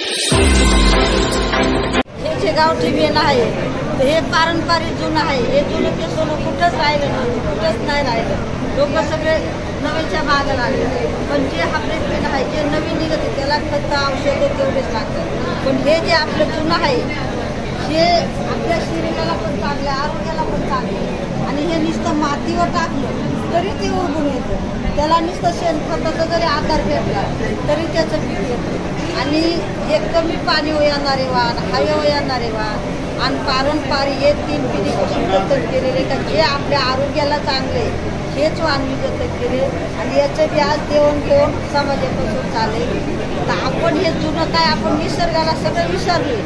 हे जे गावठी वेण आहे तर हे पारंपरिक जुनं आहे. हे जुनं ते सोनं कुठंच राहिलं नाही, कुठंच नाही राहिलं. लोक सगळे नवीनच्या मागे लागले. पण जे आपले वेण आहे जे नवीन निघते त्याला खत औषधं तेवढेच लागतात. पण हे जे आपलं जुनं आहे हे आपल्या शरीराला पण चांगलं आहे, आरोग्याला पण चांगलं आहे. आणि हे नुसतं मातीवर टाकलं तरी ते उगून येतं. त्याला नुसतं शेणखताचा जरी आधार भेटला तरी त्याचं पीक येतं. आणि हे कमी पाणी येणारे वाण, हवे येणारे वाण आणि पारंपरिक हे 3 पिढीपासून जतन केलेले का जे आपल्या आरोग्याला चांगले हेच वाण मी जतन केले. आणि याचं व्याज देऊन घेऊन समाजापासून चालेल. तर आपण हे जुनं काय आपण निसर्गाला सगळं विसरले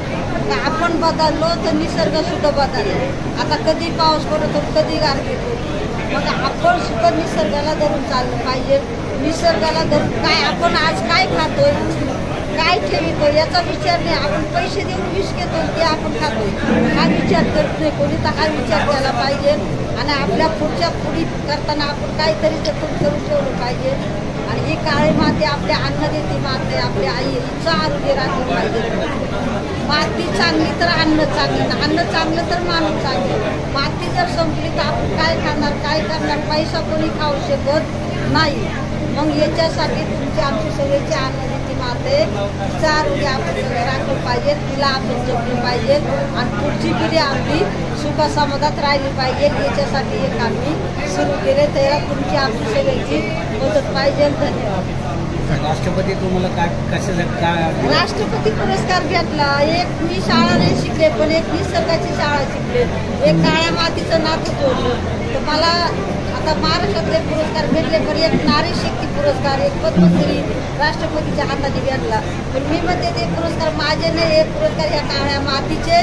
तर आपण बदललो तर निसर्ग सुद्धा बदलले. आता कधी पाऊस पडतो कधी गारपीट होती. मग आपण सुद्धा निसर्गाला धरून चाललं पाहिजे. निसर्गाला धरून काय आपण आज काय खातोय काय ठेवितो याचा विचार नाही. आपण पैसे देऊन विष घेतो ते आपण खातोय हा विचार करत नाही कोणी. तर हा विचार केला पाहिजे आणि आपल्या पुढच्या पिढी करताना आपण काहीतरी जतन करून ठेवलं पाहिजे. आणि ही काळी माती आपल्या अन्न देते माते आपल्या आई हिचं आरोग्य राखलं पाहिजे. माती चांगली तर अन्न चांगलं, अन्न चांगलं तर माणूस चांगलं. माती जर संपली तर आपण काय खाणार काय करणार. पैसा कोणी खाऊ शकत नाही. मग याच्यासाठी तुमची आमची सगळ्याची अन्न देते माते तिचं आरोग्य आपण सगळं राखलं पाहिजे. तिला आपण जपलं पाहिजे आणि पुढची पिढी आपली सुखासमाधानात राहिली पाहिजे. याच्यासाठी एक आम्ही सुरू केले. त्याला तुमची आमची सगळ्याची मदत पाहिजे. धन्यवाद. राष्ट्रपती तुम्हाला काय कशासाठी काय राष्ट्रपती पुरस्कार भेटला. एक मी शाळा नाही शिकले पण एक निसर्गाची शाळा शिकले. एक काळ्या मातीचं नातं जोडलं. तर मला आता महाराष्ट्रातले पुरस्कार भेटले पण एक नारी शक्ती पुरस्कार एक पद्मश्री राष्ट्रपतीच्या हाताने भेटला. पण मी म्हणते ते पुरस्कार माझे नाही. हे पुरस्कार या काळ्या मातीचे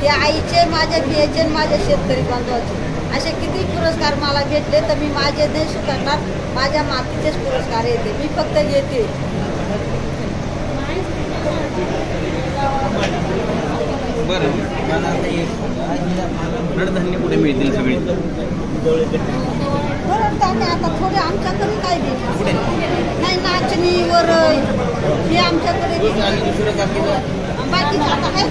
ते आईचे माझ्या बियाचे माझ्या शेतकरी बांधवाचे असे किती पुरस्कार मला भेटले. तर मी माझे नाही स्वीकारणार. माझ्या मातीचेच पुरस्कार येते. मी फक्त येते. बरं कडधान्य कुठे मिळतील सगळी कडधान्य आता थोडे आमच्याकडे काय देते नाही. नाचणी वरण हे आमच्याकडे बाकी आता आहे.